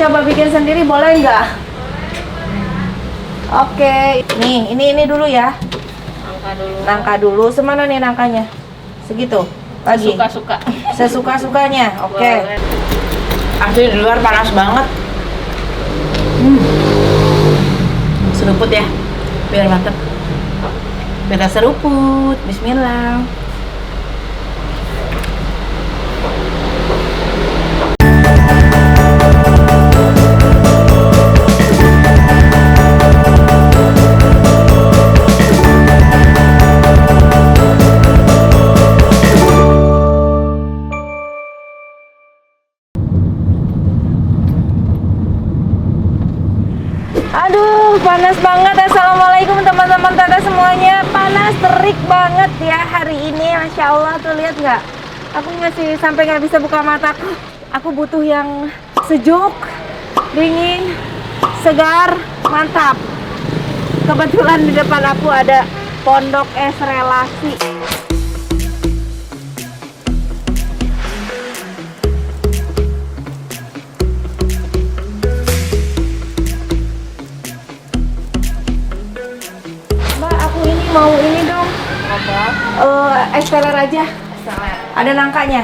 coba bikin sendiri boleh nggak? Oke, nih ini dulu ya. Nangka dulu. Semana nih nangkanya? Segitu. Lagi. Suka-suka. Sesuka-sukanya. Oke. Asli di luar panas banget. Seruput ya, biar mantep. Kita seruput. Bismillah. Aduh, panas banget. Assalamualaikum teman-teman Tata semuanya. Panas terik banget ya hari ini. Masya Allah, tuh lihat nggak? Aku masih sampai nggak bisa buka mataku. Aku butuh yang sejuk, dingin, segar, mantap. Kebetulan di depan aku ada Pondok Es Relasi. Mau ini dong, es teler aja. Ada nangkanya?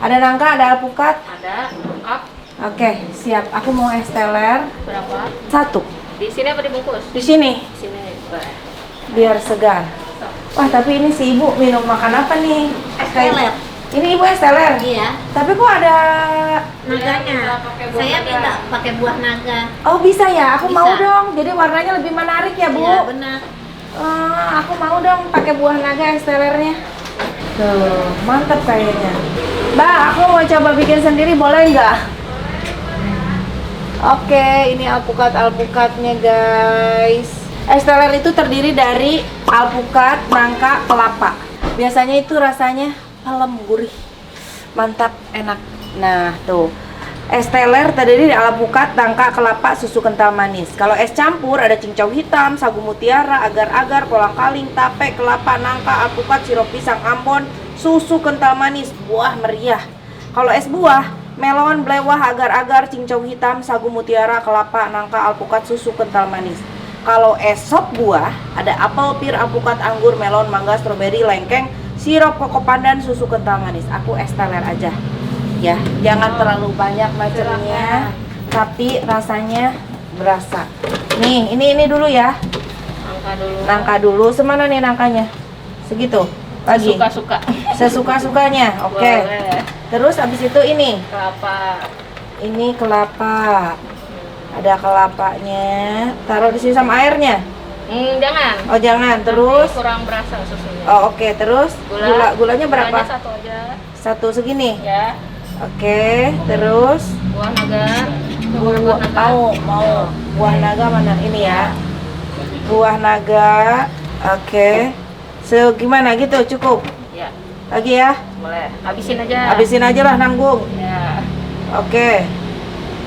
Ada nangka, ada alpukat? Ada, lengkap. Oke, siap. Aku mau es teler. Berapa? 1. Di sini apa dibungkus? Di sini, Di sini. biar segar. Wah, tapi ini si ibu minum makan apa nih? Es teler. Ini ibu es teler? Iya, Tapi kok ada... naganya. Saya minta pakai buah naga. Oh, bisa ya? Aku Bisa. mau dong. Jadi warnanya lebih menarik ya, Bu? Iya, benar. Aku mau dong pakai buah naga es telernya. Tuh, mantap kayaknya. Mbak, aku mau coba bikin sendiri boleh nggak? Oke, ini alpukat-alpukatnya guys. Es teler itu terdiri dari alpukat, nangka, kelapa. Biasanya itu rasanya palem, gurih, mantap, enak. Nah, tuh. Es teler terdiri dari alpukat, nangka, kelapa, susu kental manis. Kalau es campur ada cincau hitam, sagu mutiara, agar-agar, kolang-kaling, tape, kelapa, nangka, alpukat, sirup pisang ambon, susu kental manis, buah meriah. Kalau es buah, melon, blewah, agar-agar, cincau hitam, sagu mutiara, kelapa, nangka, alpukat, susu kental manis. Kalau es sop buah, ada apel, pir, alpukat, anggur, melon, mangga, stroberi, lengkeng, sirup koko pandan, susu kental manis. Aku es teler aja. Ya, jangan terlalu banyak macamnya, tapi rasanya berasa. Nih, ini dulu ya. Nangka dulu. Nangka dulu. Semana nih nangkanya? Segitu. Lagi. Suka-suka. Sesuka-sukanya. Oke. Boleh. Terus abis itu ini. Kelapa. Ini kelapa. Ada kelapanya. Taruh di sini sama airnya. Jangan. Oh, jangan. Terus Nanti kurang berasa susunya. oh, oke. Terus gulanya berapa? Gulanya 1 aja. 1 segini. Ya. Oke. Terus Buah naga. buah mau buah naga mana ini ya, buah naga. Oke, segimana gitu cukup Ya. lagi ya, Boleh. Habisin aja. habisin aja lah, nanggung. Ya. Oke,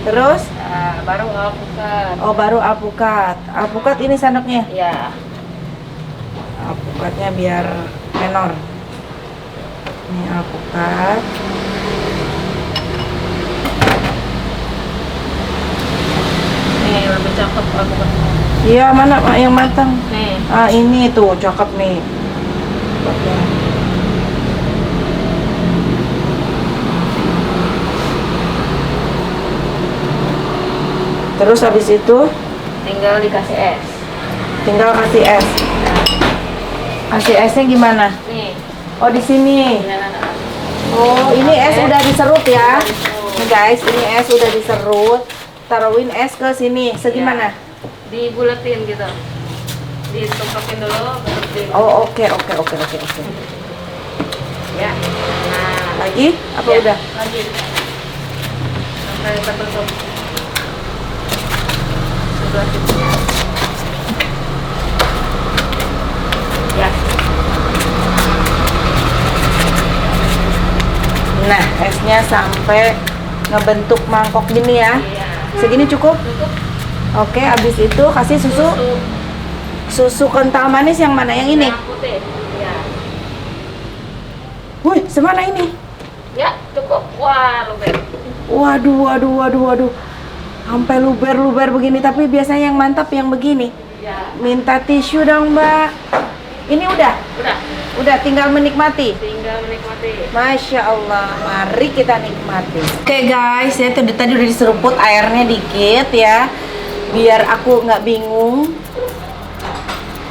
terus Nah, baru alpukat. oh baru alpukat ini sendoknya, Ya. alpukatnya biar menor. Ini alpukat. Nih lebih cakep alpukatnya. Iya, mana yang matang? Nih. Ah, ini tuh cakep nih. Terus habis itu Tinggal dikasih es. tinggal kasih es. Kasih esnya gimana? Nih. Oh, di sini. Ya. Oh, ini es udah diserut ya. Diserut. Nih guys, ini es udah diserut. Taruhin es ke sini. Segimana? Dibulatin gitu. Ditumpukin dulu baru Oh, oke. Ya. Nah, Lagi? Apa ya, udah? Lagi. Sampai tertutup. Sebelah situ. Ya. Nah, esnya sampai ngebentuk mangkok gini ya. Iya. Segini cukup? Cukup. Oke, habis itu kasih susu. Susu kental manis yang mana? Yang ini? Yang putih. Ya. Wih, semana ini? Ya, cukup. Wah, luber. Waduh. Sampai luber-luber begini, tapi biasanya yang mantap yang begini. Ya. Minta tisu dong, Mbak. Ini udah? Udah, tinggal menikmati. Tinggal menikmati. Masya Allah, mari kita nikmati. Oke guys, ya tadi udah diseruput airnya dikit ya, biar aku nggak bingung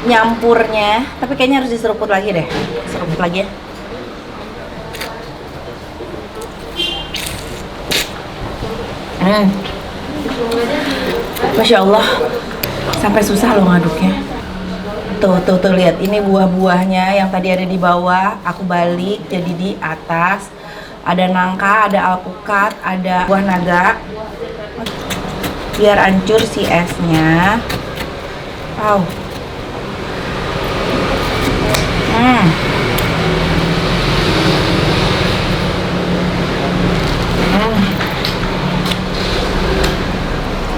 nyampurnya. Tapi kayaknya harus diseruput lagi deh, seruput lagi ya. Masya Allah, sampai susah loh ngaduknya. Tuh lihat, ini buah-buahnya yang tadi ada di bawah, aku balik jadi di atas. Ada nangka, ada alpukat, ada buah naga. Biar hancur si esnya. Wow.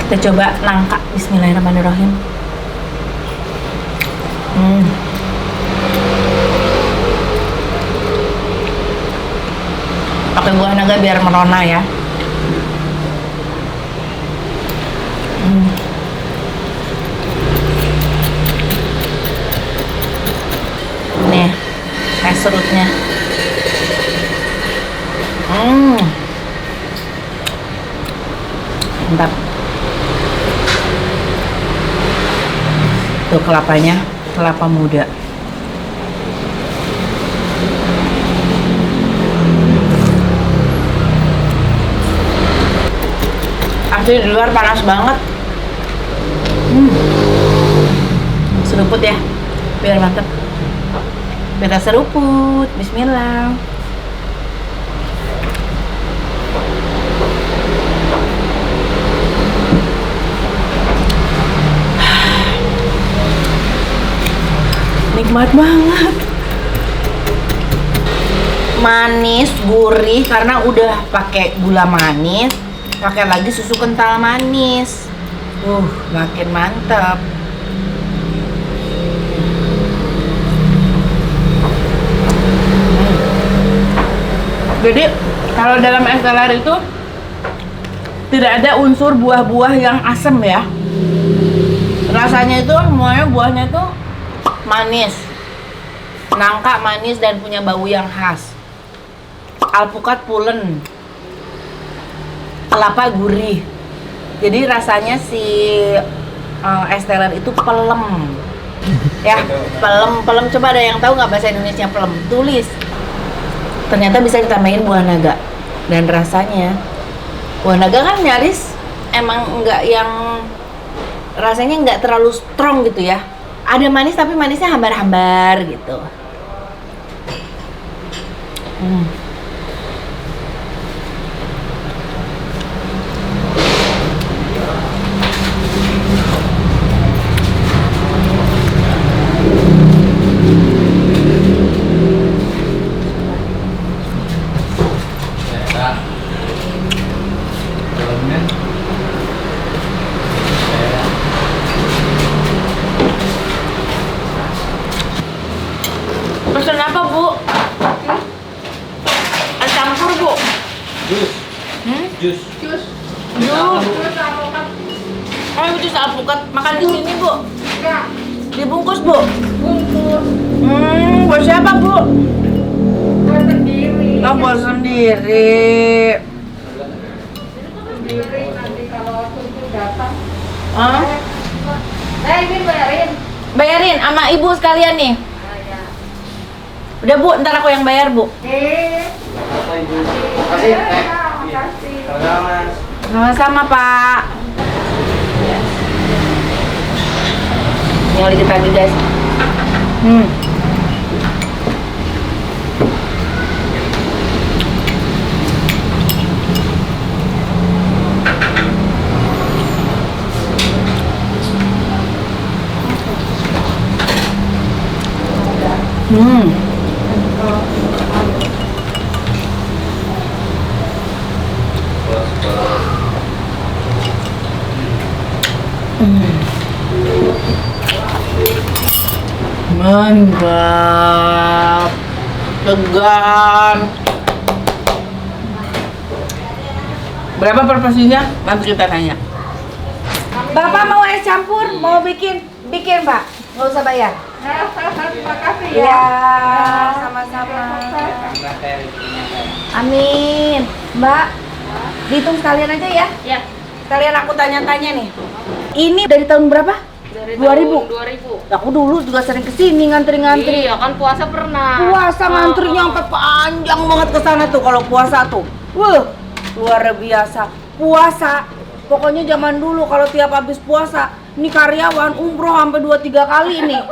Kita coba nangka. Bismillahirrahmanirrahim. Pakai buah naga biar merona ya. Nih, es serutnya. Mantap. Tuh kelapanya, kelapa muda. Asli di luar panas banget. Seruput ya, biar mantep. Kita seruput, bismillah. Nikmat banget. Manis, gurih karena udah pakai gula manis, pakai lagi susu kental manis. Makin mantap. Jadi kalau dalam es teler itu tidak ada unsur buah-buah yang asam ya. Rasanya itu semuanya buahnya itu manis. Nangka manis dan punya bau yang khas. Alpukat pulen. Kelapa gurih. Jadi rasanya si es teler itu pelem. Ya, pelem. Coba ada yang tahu nggak bahasa Indonesia pelem? Tulis. Ternyata bisa ditambahin buah naga. Dan rasanya buah naga kan nyaris emang nggak yang rasanya nggak terlalu strong gitu ya. Ada manis tapi manisnya hambar-hambar gitu. Pesan apa, Bu? Es campur, Bu. Jus. Ayo jus alpukat. Makan di sini, Bu. Dibungkus, Bu. Buat siapa, Bu? Buat sendiri. Oh, buat sendiri. Sendiri nanti kalau tujuh datang. Ini bayarin. bayarin sama ibu sekalian nih. Ya. Udah, Bu, ntar aku yang bayar, Bu. Makasih. Makasih. Sama-sama, Pak. Tinggal dikit lagi, guys. Mantap, segar. Berapa per porsinya? Nanti kita tanya. Bapak mau es campur? Mau bikin? Bikin, Pak. Nggak usah bayar. Terima kasih ya. Iya, sama-sama. Amin. Mbak, dihitung sekalian aja ya. Ya. Sekalian aku tanya-tanya nih. Ini dari tahun berapa? Dari 2000. tahun 2000. Aku dulu juga sering kesini ngantri-ngantri. Iya, kan puasa pernah. Puasa ngantrinya sampai panjang banget ke sana tuh kalau puasa tuh. Luar biasa. Puasa. Pokoknya zaman dulu kalau tiap habis puasa, ini karyawan umroh sampai 2-3 kali nih.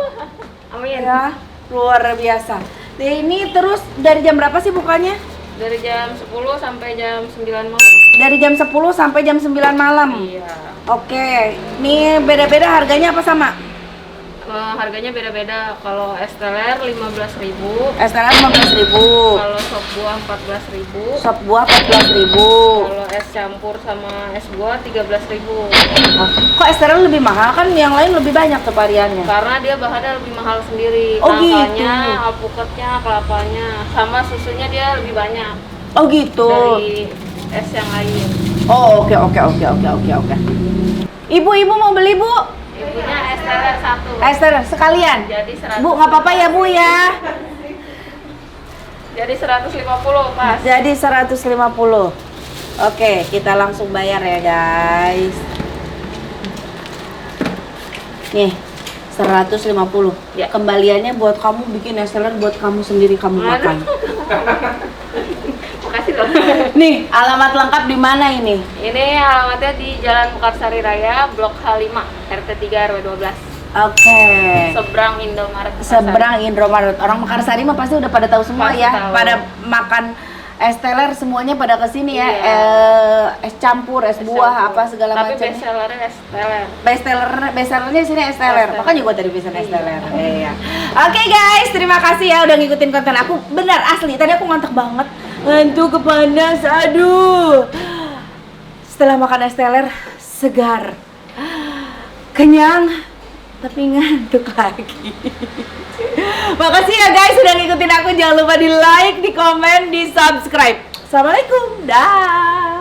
Amin. Ya, luar biasa. Nah, ini terus dari jam berapa sih bukanya? Dari jam 10 sampai jam 9 malam. Dari jam 10 sampai jam 9 malam. Iya. Oke. Ini beda-beda harganya apa sama? Harganya beda-beda. Kalau es teler 15.000. Es teler 15.000. Kalau sop buah 14.000. Sop buah 14.000. Kalau es campur sama es buah 13.000. Kok es teler lebih mahal kan? Yang lain lebih banyak tuh variannya. Karena dia bahannya lebih mahal sendiri. Oh, Nangkanya, gitu. alpukatnya, kelapanya, sama susunya dia lebih banyak Oh gitu. dari es yang lain. Oh, oke. Ibu mau beli, Bu? Ibunya es teler 1. Es teler sekalian. Jadi 100. Bu, nggak apa-apa ya, Bu ya. Jadi 150 pas. Jadi 150. Oke, kita langsung bayar ya, guys. Nih, 150. Ya. Kembaliannya buat kamu bikin es teler buat kamu sendiri kamu makan. Makasih loh. Nih, alamat lengkap di mana ini? Ini alamatnya di Jalan Mekarsari Raya, Blok H5, RT 3 RW 12. Oke. Seberang Indomaret. Mekarsari. Seberang Indomaret. Orang Mekarsari mah pasti udah pada tahu semua Pasti ya. tahu. Pada makan es teler semuanya pada kesini ya. Iya. Es campur, es buah, apa segala Tapi macam. best sellernya es teler. Bestsellernya di sini es teler. Es teler. Makanya gua tadi pesan es teler. Iya. Oke guys, terima kasih ya udah ngikutin konten aku. Benar asli. Tadi aku ngantuk banget. Ngantuk kepanas. Aduh. Setelah makan es teler segar. Kenyang tapi ngantuk lagi. Makasih ya guys sudah ngikutin aku. Jangan lupa di like, di komen, di subscribe. Assalamualaikum. Dah.